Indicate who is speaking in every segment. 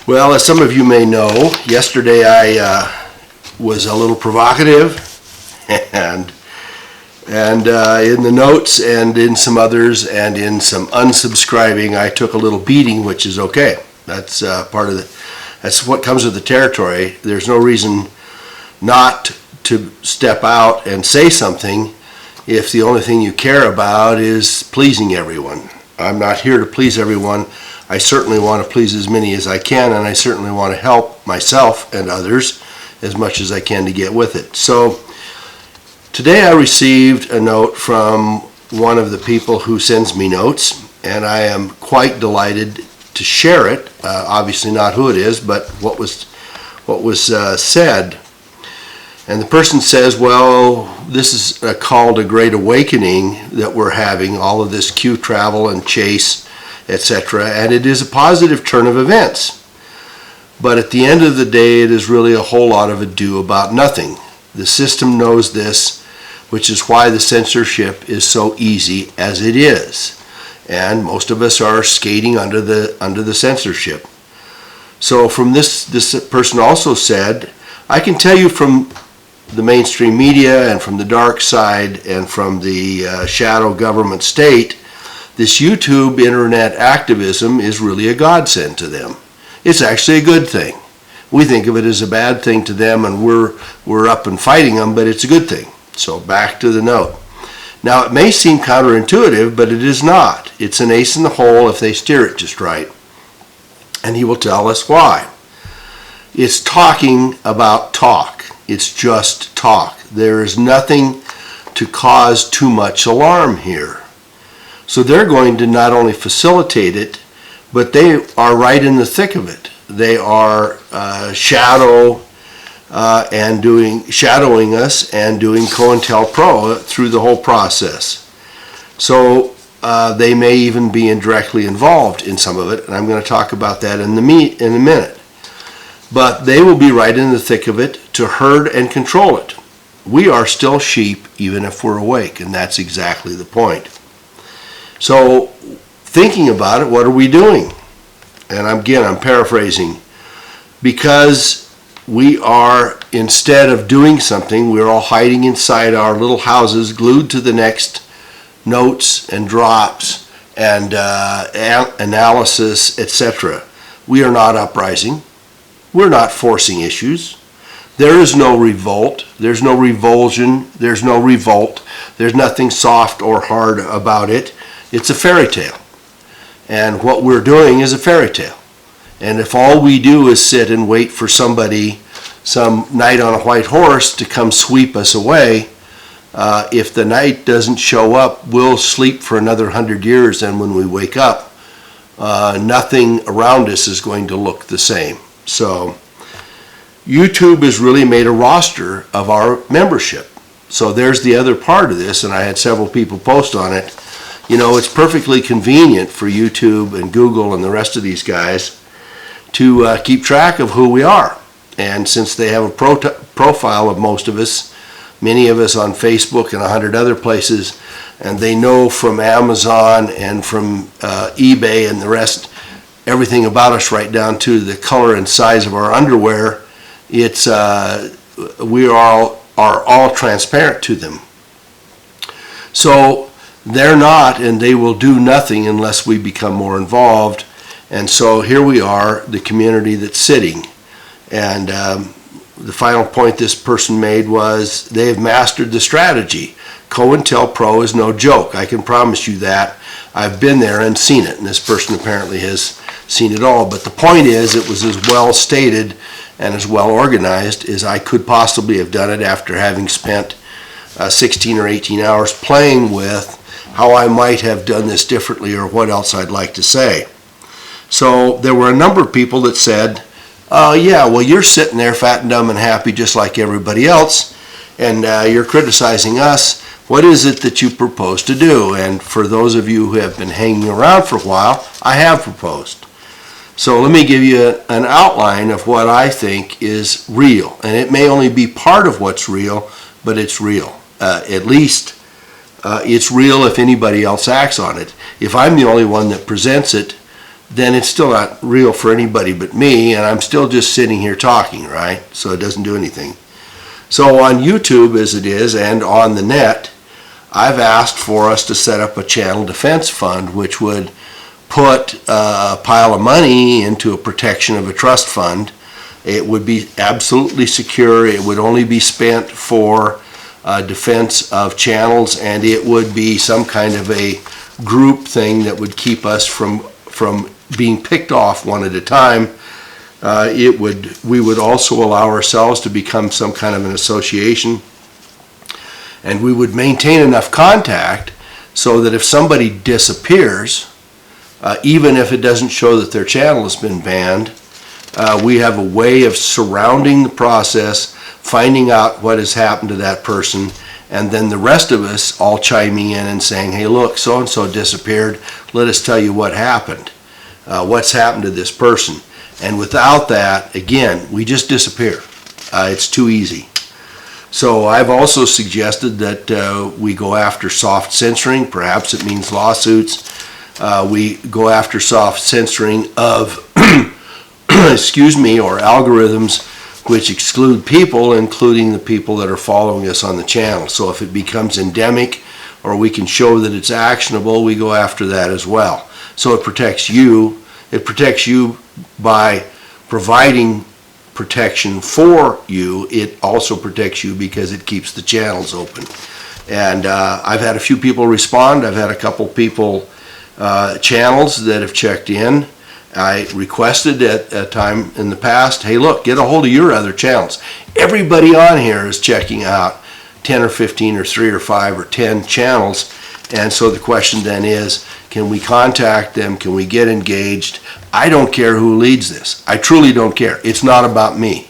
Speaker 1: Well, as some of you may know, yesterday I was a little provocative, and in the notes and in some others and in some unsubscribing, I took a little beating, which is okay. That's part of that's what comes with the territory. There's no reason not to step out and say something if the only thing you care about is pleasing everyone. I'm not here to please everyone. I certainly want to please as many as I can, and I certainly want to help myself and others as much as I can to get with it. So today I received a note from one of the people who sends me notes, and I am quite delighted to share it. Obviously not who it is, but what was said. And the person says, well, this is a call to great awakening that we're having, all of this Q travel and chase, etc., and it is a positive turn of events. But at the end of the day, it is really a whole lot of ado about nothing. The system knows this, which is why the censorship is so easy as it is. And most of us are skating under the censorship. So from this person also said, I can tell you from the mainstream media and from the dark side and from the shadow government state, this YouTube internet activism is really a godsend to them. It's actually a good thing. We think of it as a bad thing to them, and we're up and fighting them, but it's a good thing. So back to the note. Now it may seem counterintuitive, but it is not. It's an ace in the hole if they steer it just right. And he will tell us why. It's talking about talk. It's just talk. There is nothing to cause too much alarm here. So they're going to not only facilitate it, but they are right in the thick of it. They are shadowing us and doing COINTELPRO through the whole process. So they may even be indirectly involved in some of it, and I'm going to talk about that in a minute. But they will be right in the thick of it to herd and control it. We are still sheep even if we're awake, and that's exactly the point. So thinking about it, what are we doing? And again, I'm paraphrasing. Because we are, instead of doing something, we're all hiding inside our little houses, glued to the next notes and drops and analysis, etc. We are not uprising. We're not forcing issues. There is no revolt. There's no revulsion. There's no revolt. There's nothing soft or hard about it. It's a fairy tale. And what we're doing is a fairy tale. And if all we do is sit and wait for somebody, some knight on a white horse, to come sweep us away, if the knight doesn't show up, we'll sleep for another 100 years, and when we wake up, nothing around us is going to look the same. So YouTube has really made a roster of our membership. So there's the other part of this, and I had several people post on it. You know, it's perfectly convenient for YouTube and Google and the rest of these guys to keep track of who we are. And since they have a profile of most of us, many of us on Facebook and 100 other places, and they know from Amazon and from eBay and the rest, everything about us right down to the color and size of our underwear, it's we are all transparent to them. So they're not, and they will do nothing unless we become more involved. And so here we are, the community that's sitting. And the final point this person made was they have mastered the strategy. COINTELPRO is no joke. I can promise you that. I've been there and seen it, and this person apparently has seen it all. But the point is, it was as well stated and as well organized as I could possibly have done it after having spent 16 or 18 hours playing with how I might have done this differently or what else I'd like to say. So there were a number of people that said, yeah, well, you're sitting there fat and dumb and happy just like everybody else, and you're criticizing us. What is it that you propose to do? And for those of you who have been hanging around for a while, I have proposed. So let me give you an outline of what I think is real. And it may only be part of what's real, but it's real. At least it's real if anybody else acts on it. If I'm the only one that presents it, then it's still not real for anybody but me, and I'm still just sitting here talking, right? So it doesn't do anything. So on YouTube, as it is, and on the net, I've asked for us to set up a channel defense fund, which would put a pile of money into a protection of a trust fund. It would be absolutely secure. It would only be spent for defense of channels, and it would be some kind of a group thing that would keep us from being picked off one at a time. We would also allow ourselves to become some kind of an association, and we would maintain enough contact so that if somebody disappears, even if it doesn't show that their channel has been banned, we have a way of surrounding the process, finding out what has happened to that person, and then the rest of us all chiming in and saying, hey, look, so-and-so disappeared. Let us tell you what happened. What's happened to this person? And without that, again, we just disappear. It's too easy. So I've also suggested that we go after soft censoring. Perhaps it means lawsuits. We go after soft censoring of excuse me, or algorithms which exclude people, including the people that are following us on the channel. So if it becomes endemic, or we can show that it's actionable, we go after that as well. So it protects you. It protects you by providing protection for you. It also protects you because it keeps the channels open. And I've had a few people respond. I've had a couple people, channels that have checked in. I requested at a time in the past, hey, look, get a hold of your other channels. Everybody on here is checking out 10 or 15 or 3 or 5 or 10 channels. And so the question then is, can we contact them? Can we get engaged? I don't care who leads this. I truly don't care. It's not about me.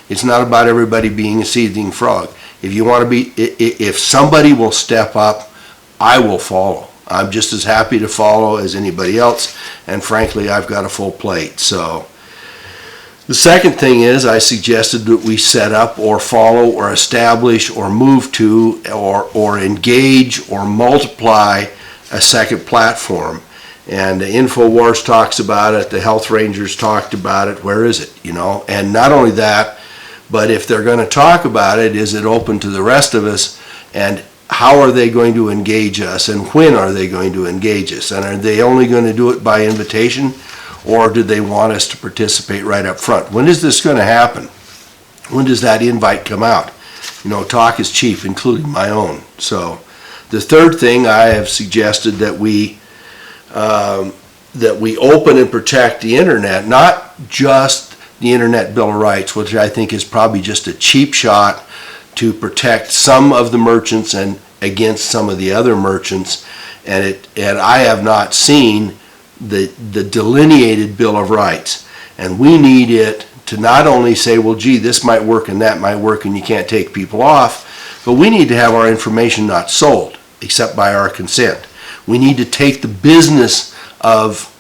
Speaker 1: It's not about everybody being a seething frog. If you want to be, if somebody will step up, I will follow. I'm just as happy to follow as anybody else, and frankly, I've got a full plate. So the second thing is, I suggested that we set up or follow or establish or move to or engage or multiply a second platform. And InfoWars talks about it, the Health Rangers talked about it. Where is it? You know, and not only that, but if they're going to talk about it, is it open to the rest of us? And how are they going to engage us, and when are they going to engage us? And are they only going to do it by invitation, or do they want us to participate right up front? When is this going to happen? When does that invite come out? You know, talk is cheap, including my own. So the third thing I have suggested that we open and protect the internet, not just the Internet Bill of Rights, which I think is probably just a cheap shot to protect some of the merchants and against some of the other merchants, and I have not seen the delineated Bill of Rights, and we need it to not only say, well, gee, this might work and that might work and you can't take people off, but we need to have our information not sold except by our consent. We need to take the business of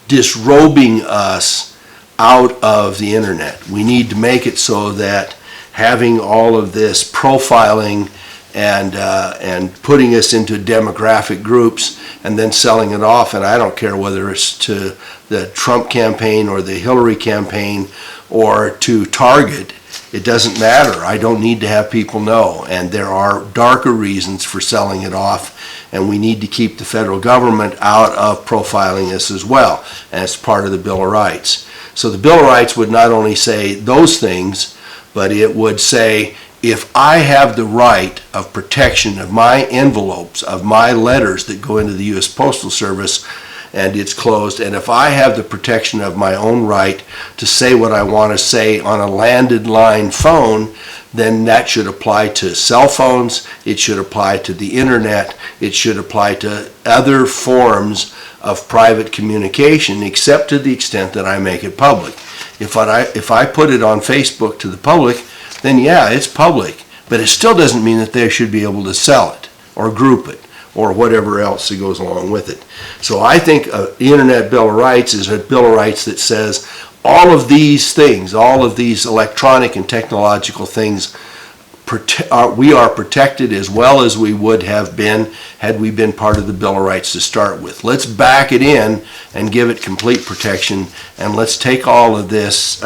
Speaker 1: disrobing us out of the internet. We need to make it so that having all of this profiling and putting us into demographic groups and then selling it off, and I don't care whether it's to the Trump campaign or the Hillary campaign or to Target, it doesn't matter. I don't need to have people know, and there are darker reasons for selling it off, and we need to keep the federal government out of profiling us as well, and it's part of the Bill of Rights. So the Bill of Rights would not only say those things, but it would say, if I have the right of protection of my envelopes, of my letters that go into the U.S. Postal Service and it's closed, and if I have the protection of my own right to say what I want to say on a landed line phone, then that should apply to cell phones, it should apply to the internet, it should apply to other forms of private communication, except to the extent that I make it public. If I put it on Facebook to the public, then yeah, it's public, but it still doesn't mean that they should be able to sell it or group it or whatever else that goes along with it. So I think the Internet Bill of Rights is a Bill of Rights that says all of these things, all of these electronic and technological things we are protected as well as we would have been had we been part of the Bill of Rights to start with. Let's back it in and give it complete protection, and let's take all of this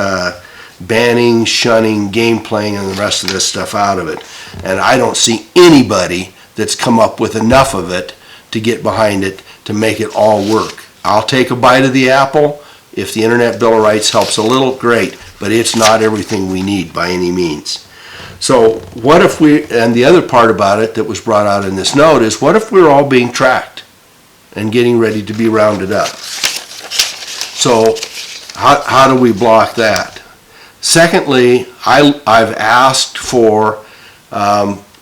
Speaker 1: banning, shunning, game playing, and the rest of this stuff out of it. And I don't see anybody that's come up with enough of it to get behind it to make it all work. I'll take a bite of the apple. If the Internet Bill of Rights helps a little, great, but it's not everything we need by any means. So what if and the other part about it that was brought out in this note is, what if we're all being tracked and getting ready to be rounded up? So how do we block that? Secondly, I've asked for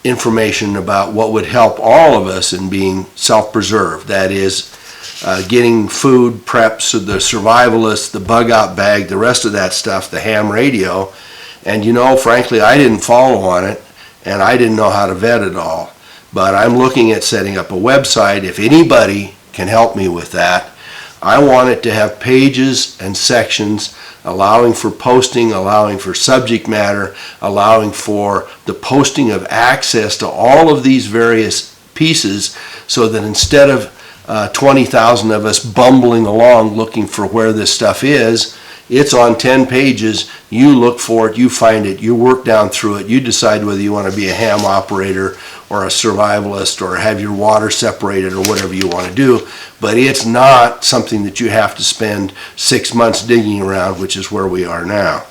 Speaker 1: information about what would help all of us in being self-preserved. That is, getting food preps, the survivalists, the bug-out bag, the rest of that stuff, the ham radio. And frankly, I didn't follow on it, and I didn't know how to vet it all. But I'm looking at setting up a website. If anybody can help me with that, I want it to have pages and sections allowing for posting, allowing for subject matter, allowing for the posting of access to all of these various pieces, so that instead of 20,000 of us bumbling along looking for where this stuff is, it's on 10 pages. You look for it, you find it, you work down through it, you decide whether you want to be a ham operator or a survivalist or have your water separated or whatever you want to do. But it's not something that you have to spend 6 months digging around, which is where we are now.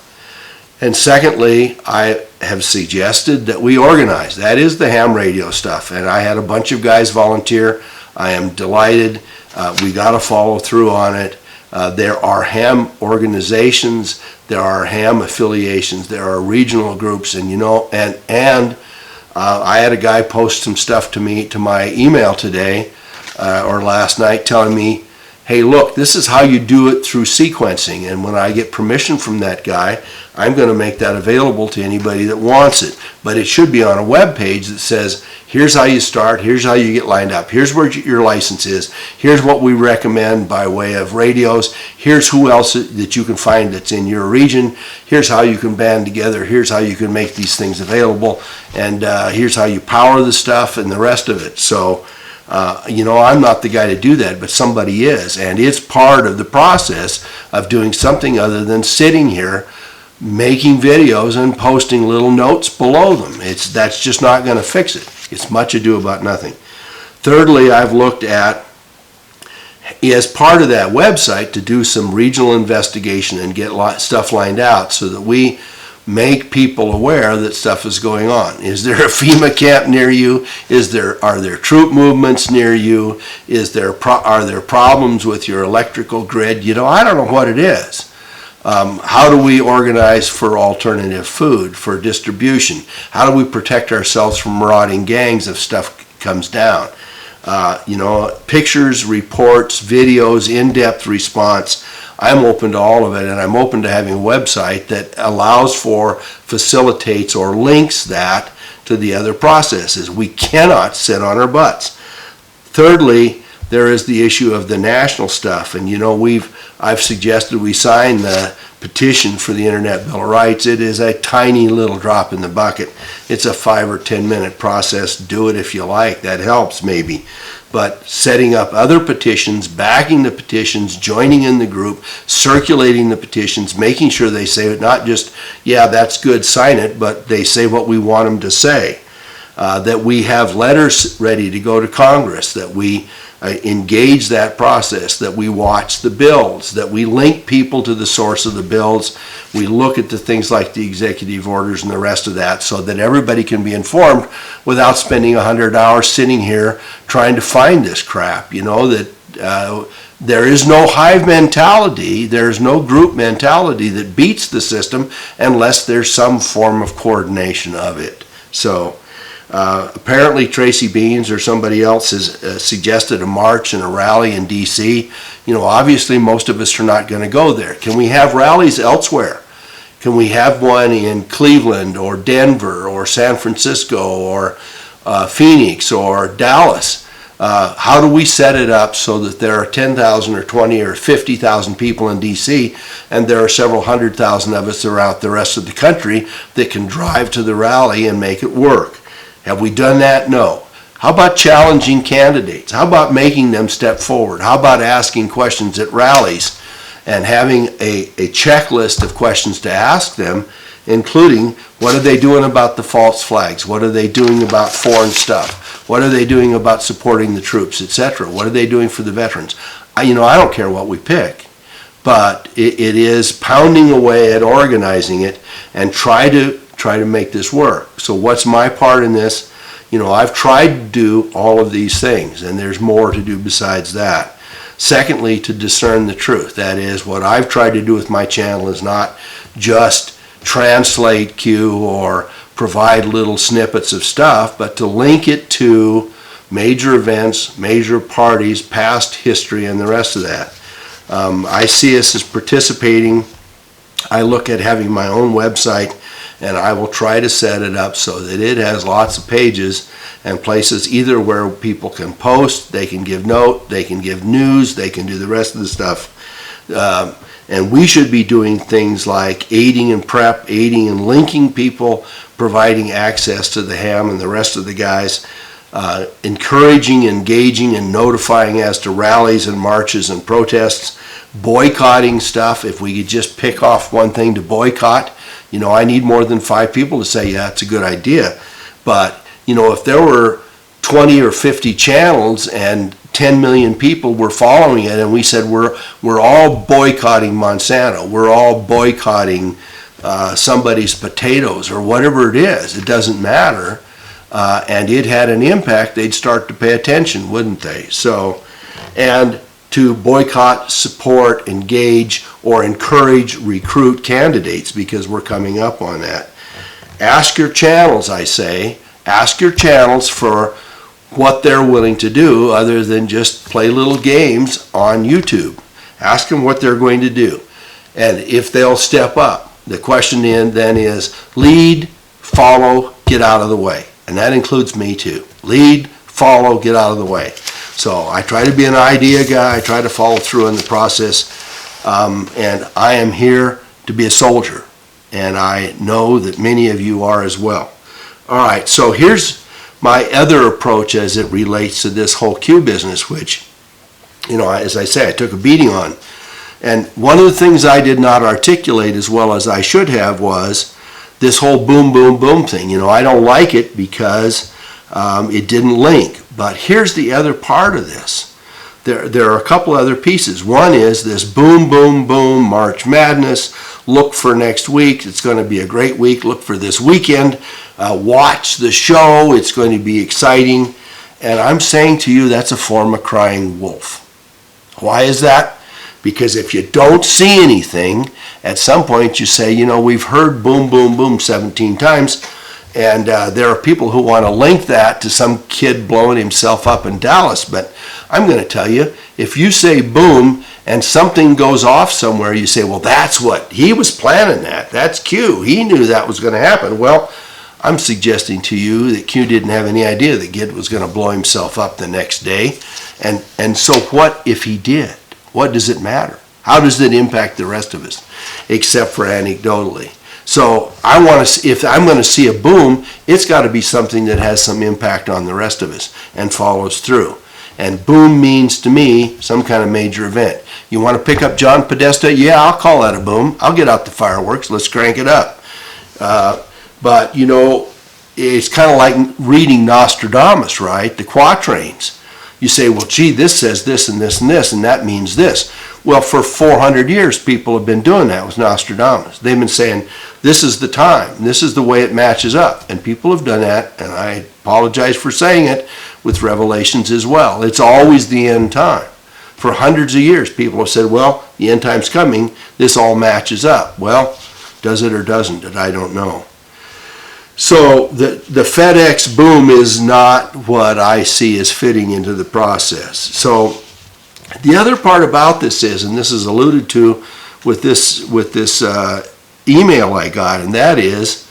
Speaker 1: And secondly, I have suggested that we organize. That is the ham radio stuff. And I had a bunch of guys volunteer. I am delighted. We got to follow through on it. There are ham organizations, there are ham affiliations, there are regional groups, and I had a guy post some stuff to me, to my email today or last night, telling me, hey, look, this is how you do it through sequencing. And when I get permission from that guy, I'm going to make that available to anybody that wants it. But it should be on a web page that says, here's how you start, here's how you get lined up, here's where your license is, here's what we recommend by way of radios, here's who else that you can find that's in your region, here's how you can band together, here's how you can make these things available, and here's how you power the stuff and the rest of it. So I'm not the guy to do that, but somebody is, and it's part of the process of doing something other than sitting here making videos and posting little notes below them. That's just not going to fix it. It's much ado about nothing. Thirdly, I've looked at, as part of that website, to do some regional investigation and get stuff lined out so that we make people aware that stuff is going on. Is there a FEMA camp near you? Are there troop movements near you? Are there problems with your electrical grid? I don't know what it is. How do we organize for alternative food, for distribution? How do we protect ourselves from marauding gangs if stuff comes down? Pictures, reports, videos, in-depth response. I'm open to all of it, and I'm open to having a website that allows for, facilitates, or links that to the other processes. We cannot sit on our butts. Thirdly, there is the issue of the national stuff, and I've suggested we sign the petition for the Internet Bill of Rights. It is a tiny little drop in the bucket. It's a 5 or 10 minute process. Do it if you like. That helps maybe. But setting up other petitions, backing the petitions, joining in the group, circulating the petitions, making sure they say it, not just, yeah, that's good, sign it, but they say what we want them to say. That we have letters ready to go to Congress, that we engage that process, that we watch the bills, that we link people to the source of the bills, we look at the things like the executive orders and the rest of that, so that everybody can be informed without spending 100 hours sitting here trying to find this crap. There is no hive mentality, there's no group mentality that beats the system unless there's some form of coordination of it. So apparently Tracy Beans or somebody else has suggested a march and a rally in D.C. Obviously most of us are not going to go there. Can we have rallies elsewhere? Can we have one in Cleveland or Denver or San Francisco or Phoenix or Dallas? How do we set it up so that there are 10,000 or 20 or 50,000 people in D.C. and there are several 100,000 of us throughout the rest of the country that can drive to the rally and make it work? Have we done that? No. How about challenging candidates? How about making them step forward? How about asking questions at rallies and having a checklist of questions to ask them, including what are they doing about the false flags? What are they doing about foreign stuff? What are they doing about supporting the troops, etc.? What are they doing for the veterans? I don't care what we pick, but it is pounding away at organizing it and try to make this work. So what's my part in this? I've tried to do all of these things, and there's more to do besides that. Secondly, to discern the truth. That is, what I've tried to do with my channel is not just translate Q or provide little snippets of stuff, but to link it to major events, major parties, past history, and the rest of that. I see us as participating. I look at having my own website, and I will try to set it up so that it has lots of pages and places either where people can post, they can give note, they can give news, they can do the rest of the stuff. And we should be doing things like aiding and prep, aiding and linking people, providing access to the ham and the rest of the guys, encouraging, engaging, and notifying as to rallies and marches and protests, boycotting stuff. If we could just pick off one thing to boycott, I need more than 5 people to say, yeah, it's a good idea. But, if there were 20 or 50 channels and 10 million people were following it, and we said we're all boycotting Monsanto, we're all boycotting somebody's potatoes or whatever it is, it doesn't matter, and it had an impact, they'd start to pay attention, wouldn't they? So, and to boycott, support, engage, or encourage, recruit candidates, because we're coming up on that. Ask your channels, I say. Ask your channels for what they're willing to do other than just play little games on YouTube. Ask them what they're going to do. And if they'll step up, the question then is lead, follow, get out of the way. And that includes me too. Lead, follow, get out of the way. So I try to be an idea guy. I try to follow through in the process. And I am here to be a soldier. And I know that many of you are as well. All right, so here's my other approach as it relates to this whole Q business, which, as I say, I took a beating on. And one of the things I did not articulate as well as I should have was this whole boom, boom, boom thing. I don't like it because it didn't link. But here's the other part of this. There are a couple other pieces. One is this boom, boom, boom, March Madness. Look for next week. It's going to be a great week. Look for this weekend. Watch the show. It's going to be exciting. And I'm saying to you, that's a form of crying wolf. Why is that? Because if you don't see anything, at some point you say, we've heard boom, boom, boom 17 times. And there are people who want to link that to some kid blowing himself up in Dallas. But I'm going to tell you, if you say boom and something goes off somewhere, you say, well, that's what, he was planning that. That's Q. He knew that was going to happen. Well, I'm suggesting to you that Q didn't have any idea that Gid was going to blow himself up the next day. And so what if he did? What does it matter? How does it impact the rest of us, except for anecdotally? So if I'm going to see a boom, it's got to be something that has some impact on the rest of us and follows through. And boom means to me some kind of major event. You want to pick up John Podesta? Yeah, I'll call that a boom. I'll get out the fireworks. Let's crank it up. But it's kind of like reading Nostradamus, right? The quatrains. You say, well, gee, this says this and this and this, and that means this. Well, for 400 years, people have been doing that with Nostradamus. They've been saying, this is the time, this is the way it matches up. And people have done that, and I apologize for saying it, with Revelations as well. It's always the end time. For hundreds of years, people have said, well, the end time's coming, this all matches up. Well, does it or doesn't it? I don't know. So the FedEx boom is not what I see as fitting into the process. So the other part about this is, and this is alluded to with this email I got, and that is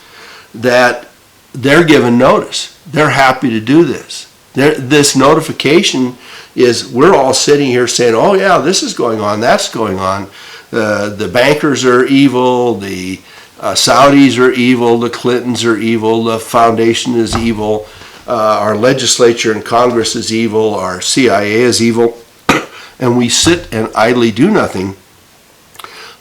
Speaker 1: that they're given notice. They're happy to do this. This notification is, we're all sitting here saying, oh yeah, this is going on, that's going on. The bankers are evil, the Saudis are evil, the Clintons are evil, the foundation is evil, our legislature and Congress is evil, our CIA is evil, and we sit and idly do nothing.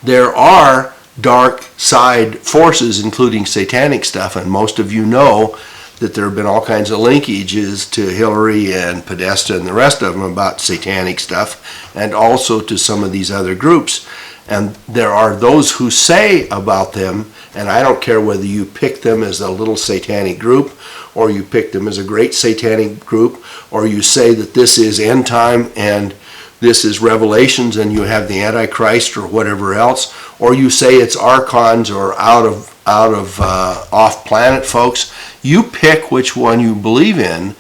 Speaker 1: There are dark side forces, including satanic stuff, and most of you know that there have been all kinds of linkages to Hillary and Podesta and the rest of them about satanic stuff, and also to some of these other groups. And there are those who say about them, and I don't care whether you pick them as a little satanic group, or you pick them as a great satanic group, or you say that this is end time and this is Revelations and you have the Antichrist or whatever else, or you say it's archons or out of off-planet folks. You pick which one you believe in,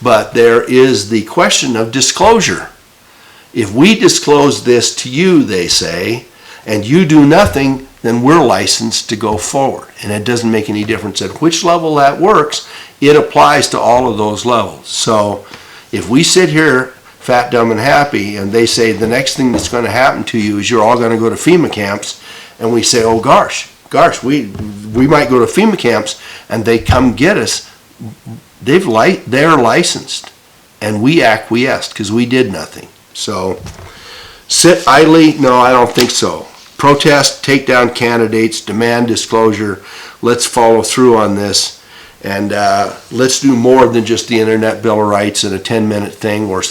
Speaker 1: but there is the question of disclosure. If we disclose this to you, they say, and you do nothing, then we're licensed to go forward. And it doesn't make any difference at which level that works. It applies to all of those levels. So if we sit here fat, dumb, and happy, and they say the next thing that's going to happen to you is you're all going to go to FEMA camps, and we say, oh gosh, we might go to FEMA camps, and they come get us, they're licensed, and we acquiesced because we did nothing. So sit idly? No, I don't think so. Protest, take down candidates, demand disclosure. Let's follow through on this. And let's do more than just the Internet Bill of Rights and a 10-minute thing, or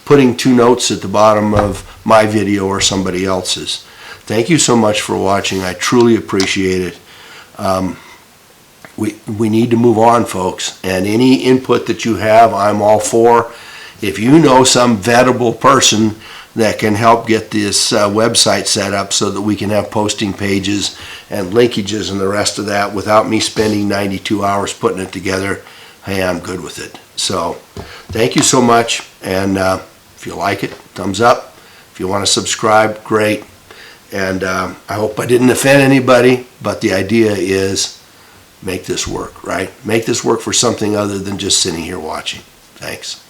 Speaker 1: putting 2 notes at the bottom of my video or somebody else's. Thank you so much for watching. I truly appreciate it. We need to move on, folks. And any input that you have, I'm all for. If you know some vettable person that can help get this website set up so that we can have posting pages and linkages and the rest of that without me spending 92 hours putting it together, hey, I'm good with it. So thank you so much, and if you like it, thumbs up. If you want to subscribe, great. And I hope I didn't offend anybody, but the idea is make this work, right? Make this work for something other than just sitting here watching. Thanks.